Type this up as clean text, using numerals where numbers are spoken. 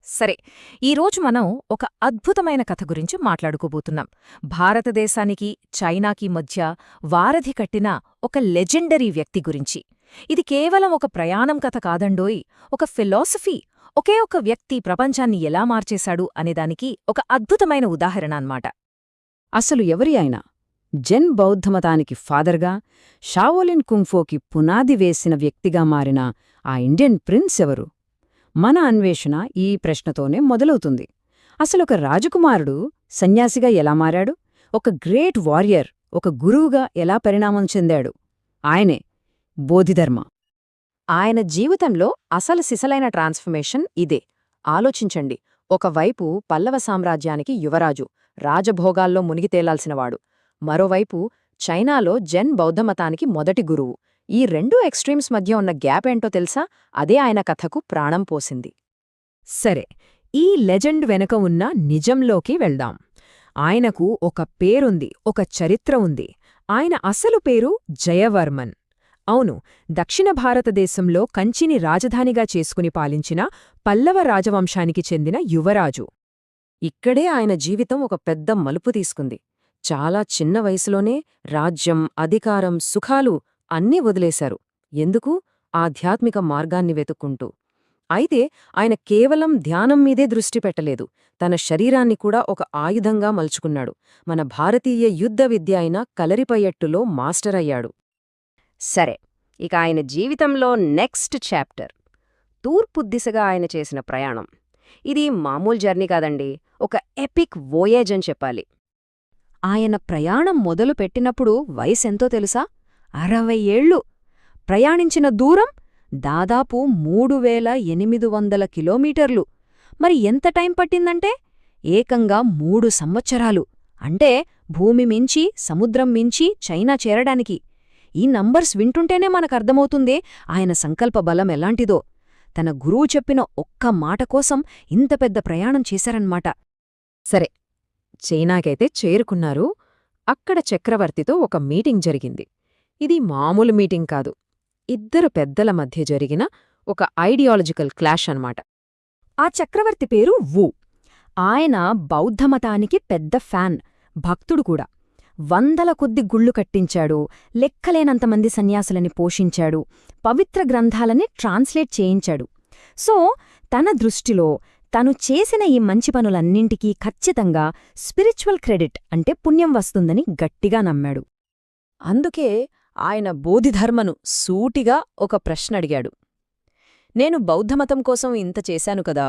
సరే, ఈరోజు మనం ఒక అద్భుతమైన కథ గురించి మాట్లాడుకోబోతున్నాం. భారతదేశానికి చైనాకి మధ్య వారధి కట్టిన ఒక లెజెండరీ వ్యక్తి గురించి. ఇది కేవలం ఒక ప్రయాణం కథ కాదండోయ్, ఒక ఫిలాసఫీ, ఒకే ఒక వ్యక్తి ప్రపంచాన్ని ఎలా మార్చేశాడు అనేదానికి ఒక అద్భుతమైన ఉదాహరణ అన్నమాట. అసలు ఎవరి అయినా జెన్ బౌద్ధమతానికి ఫాదర్గా, షావోలిన్ కుంగ్ఫోకి పునాది వేసిన వ్యక్తిగా మారిన ఆ ఇండియన్ ప్రిన్స్ ఎవరు? మన అన్వేషణ ఈ ప్రశ్నతోనే మొదలవుతుంది. అసలొక రాజకుమారుడు సన్యాసిగా ఎలా మారాడు? ఒక గ్రేట్ వారియర్, ఒక గురువుగా ఎలా పరిణామం చెందాడు? ఆయనే బోధిధర్మ. ఆయన జీవితంలో అసలు సిసలైన ట్రాన్స్ఫర్మేషన్ ఇదే. ఆలోచించండి, ఒకవైపు పల్లవ సామ్రాజ్యానికి యువరాజు, రాజభోగాల్లో మునిగితేలాల్సినవాడు. మరోవైపు చైనాలో జెన్ బౌద్ధమతానికి మొదటి గురువు. ఈ రెండు ఎక్స్ట్రీమ్స్ మధ్య ఉన్న గ్యాప్ ఏంటో తెలుసా? అదే ఆయన కథకు ప్రాణం పోసింది. సరే, ఈ లెజెండ్ వెనక ఉన్న నిజంలోకి వెళ్దాం. ఆయనకు ఒక పేరుంది, ఒక చరిత్ర ఉంది. ఆయన అసలు పేరు జయవర్మన్. అవును, దక్షిణ భారతదేశంలో కంచిని రాజధానిగా చేసుకుని పాలించిన పల్లవ రాజవంశానికి చెందిన యువరాజు. ఇక్కడే ఆయన జీవితం ఒక పెద్ద మలుపు తీసుకుంది. చాలా చిన్న వయసులోనే రాజ్యం, అధికారం, సుఖాలు అన్నీ వదిలేశారు. ఎందుకు? ఆధ్యాత్మిక మార్గాన్ని వెతుక్కుంటూ. అయితే ఆయన కేవలం ధ్యానం మీదే దృష్టి పెట్టలేదు, తన శరీరాన్ని కూడా ఒక ఆయుధంగా మలుచుకున్నాడు. మన భారతీయ యుద్ధ విద్య అయిన కలరిపయట్టులో మాస్టర్ అయ్యాడు. సరే, ఇక ఆయన జీవితంలో నెక్స్ట్ చాప్టర్ తూర్పు దిశగా ఆయన చేసిన ప్రయాణం. ఇది మామూలు జర్నీ కాదండి, ఒక ఎపిక్ వోయేజ్ అని చెప్పాలి. ఆయన ప్రయాణం మొదలుపెట్టినప్పుడు వయసెంతో తెలుసా? 60 ఏళ్ళు. ప్రయాణించిన దూరం దాదాపు 3800 కిలోమీటర్లు. మరి ఎంత టైం పట్టిందంటే ఏకంగా 3 సంవత్సరాలు. అంటే భూమి మించి, సముద్రం మించి చైనా చేరడానికి. ఈ నంబర్స్ వింటుంటేనే మనకర్థమవుతుందే ఆయన సంకల్ప బలం ఎలాంటిదో. తన గురువు చెప్పిన ఒక్క మాట కోసం ఇంత పెద్ద ప్రయాణం చేశారన్మాట. సరే, చైనాకైతే చేరుకున్నారు. అక్కడ చక్రవర్తితో ఒక మీటింగ్ జరిగింది. ఇది మామూలు మీటింగ్ కాదు, ఇద్దరు పెద్దల మధ్య జరిగిన ఒక ఐడియాలజికల్ క్లాష్ అన్నమాట. ఆ చక్రవర్తి పేరు వు. ఆయన బౌద్ధమతానికి పెద్ద ఫ్యాన్, భక్తుడు కూడా. 100 కొద్ది గుళ్ళు కట్టించాడు, లెక్కలేనంతమంది సన్యాసులని పోషించాడు, పవిత్ర గ్రంథాలని ట్రాన్స్లేట్ చేయించాడు. సో తన దృష్టిలో తను చేసిన ఈ మంచి పనులన్నింటికీ ఖచ్చితంగా స్పిరిచువల్ క్రెడిట్ అంటే పుణ్యం వస్తుందని గట్టిగా నమ్మాడు. అందుకే ఆయన బోధిధర్మను సూటిగా ఒక ప్రశ్న అడిగాడు. నేను బౌద్ధమతం కోసం ఇంత చేశాను కదా,